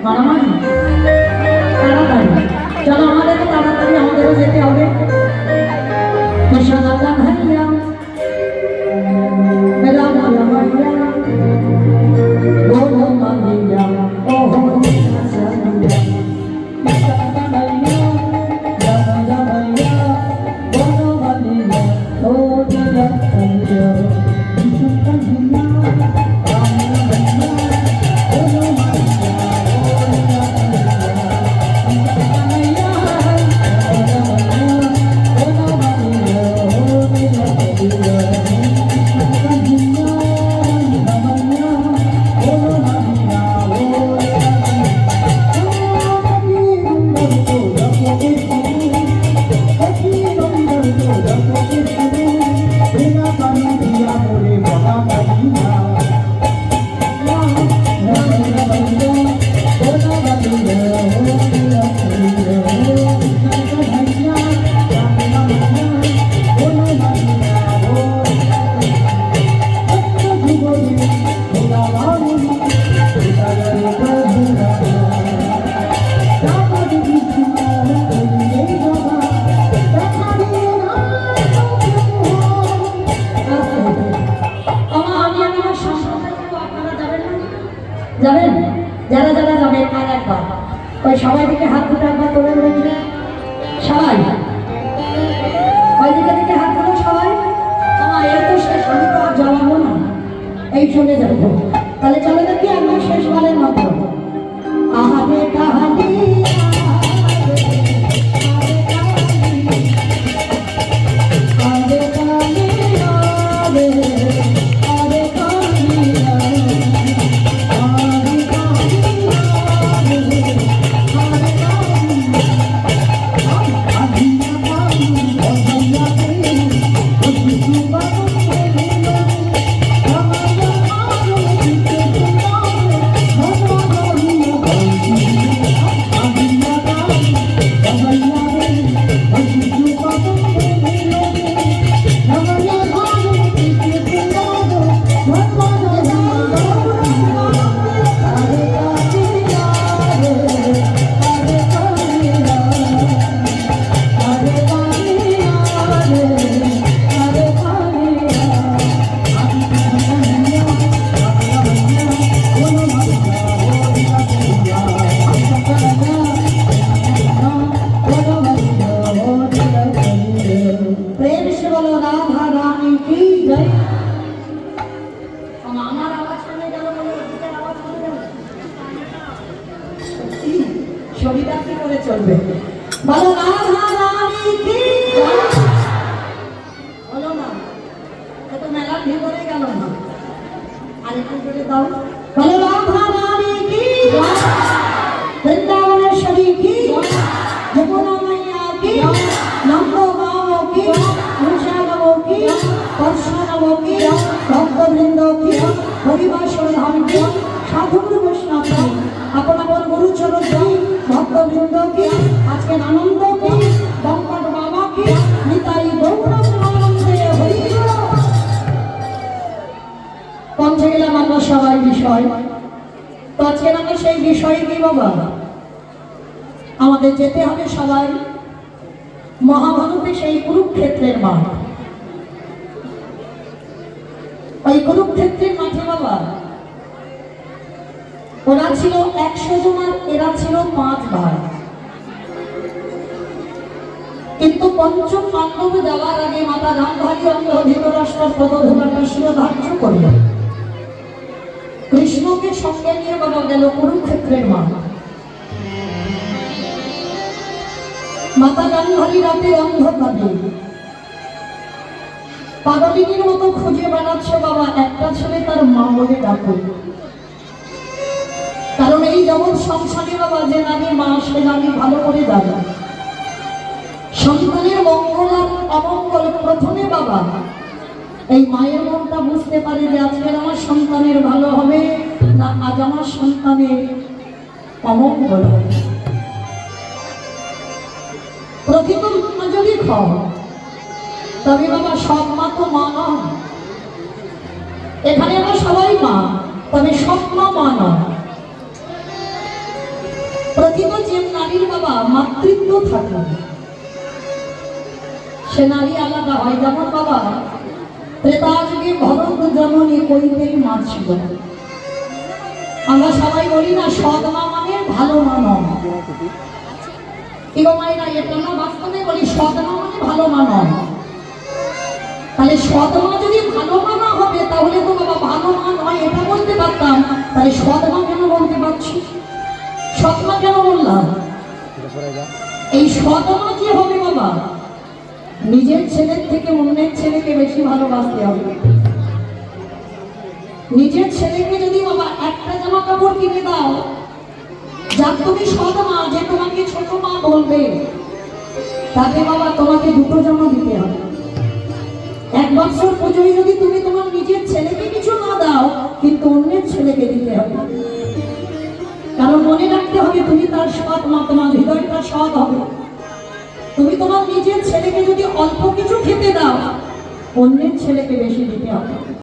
মারামারি তাড়াতাড়ি চলো, আমাদেরকে তাড়াতাড়ি আমাদেরও যেতে হবে। কৃষ্ণদাদা ভাইয়া মেলা মায়া ভাইয়া বলো মানিয়া ওহো সানিয়া কৃষ্ণদাদা ভাইয়া দাদা ভাইয়া বলো মানিয়া ও দাদা ভাইয়া যাবেন? যারা যারা যাবে আর একবার ওই সবাই দিকে হাত দুটো একবার তোলে রয়েছে সবাই, ওই দিকে দিকে হাত তুলো সবাই। আমার এর তো শেষ, আমি তো আর জ্বালাবো না, এই চলে যাবো। তাহলে চলে দেখি একবার শেষবারের মতো আহারে কাহানি ছবিটা কি করে চলবে বলো? রাধা রানী কি বলো না, তো মেলার ভিতরে গেল না, আর একটু জোরে দাও বলো রাধা রানী কি, বৃন্দাবনেশ্বরী কি, যমুনা মাইয়া কি, নন্দ বাবা কি, মুষানব কি, কর্ষণব কি, ভক্তবৃন্দ কি, হরিবাসর ধাম কি, সাধুগুরু বৈষ্ণব কি, আপন আপন গুরুচরণ কি, ভক্তবৃন্দ কি, আজকের আনন্দ কি, বঙ্কট বাবা কি, নিতাই গৌরানন্দে হরি। পৌঁছে গেলাম আমরা সবাই বিষয়। তো আজকের আমরা সেই বিষয় কি বাবা, আমাদের যেতে হবে সবাই মহাভারতে সেই কুরুক্ষেত্রের মাঠ। ওই কুরুক্ষেত্রের মাঠে বাবা ওরা ছিল 100 জন আর এরা ছিল 5 ভাই। কিন্তু পঞ্চম পাণ্ডব যাওয়ার আগে মাতা গান্ধারী অন্ধ ধৃতরাষ্ট্র পদধূলাটা শিরোধার্য করল, কৃষ্ণকে সঙ্গে নিয়ে বাবা গেল কুরুক্ষেত্রের মাঠ। মাতা গান্ধারী রাতে অন্ধকারে পাগলিনীর মতো খুঁজে বেড়াচ্ছে বাবা একটা ছেলে তার মা বলে ডাকে। কারণ এই জগৎ সংসারে বাবা যে নারী মা সে নারী ভালো করে জানে সন্তানের মঙ্গল আর অমঙ্গল। প্রথমে বাবা এই মায়ের মনটা বুঝতে পারে যে আজকে আমার সন্তানের ভালো হবে না আজ আমার সন্তানের অমঙ্গল হবে। প্রকৃত মা যদি খাও তবে বাবা সব মা তো মা নয়, এখানে আমরা সবাই মা, তবে স্বপ্ন মানা প্রকৃত যে নারীর বাবা মাতৃত্ব থাকে সে নারী আলাদা হয়। যেমন বাবা ত্রেতা যুগে ভরত জননী কইতেই মা ছিল। আমরা সবাই বলি না সৎ মা মানে ভালো মা নয়, কি গো মায়েরা, এটা না বাস্তবে বলি সৎ মা মানে ভালো মা নয়। তাহলে সৎ মা যদি ভালো মা না হবে তাহলে তো বাবা ভালো মা নয় এটা বলতে পারতাম, তাহলে সৎ মা কেন বলতে পারছি? সৎ মা কেন বললাম? এই সৎ মা যে হবে বাবা নিজের ছেলের থেকে অন্যের ছেলেকে বেশি ভালোবাসতে হবে। নিজের ছেলেকে যদি বাবা একটা জামা কাপড় কিনে দাও, যার তুমি সৎ মা, যে তোমাকে ছোট মা বলবে, তাকে বাবা তোমাকে দুটো জামা দিতে হবে। এক বছর পুজোয় যদি তুমি তোমার নিজের ছেলেকে কিছু না দাও, কিন্তু অন্যের ছেলেকে দিতে হবে। কারণ মনে রাখতে হবে তুমি তার সৎ মা, তোমার হৃদয়টা সৎ হবে। তুমি তোমার নিজের ছেলেকে যদি অল্প কিছু খেতে দাও, অন্যের ছেলেকে বেশি দিতে হবে।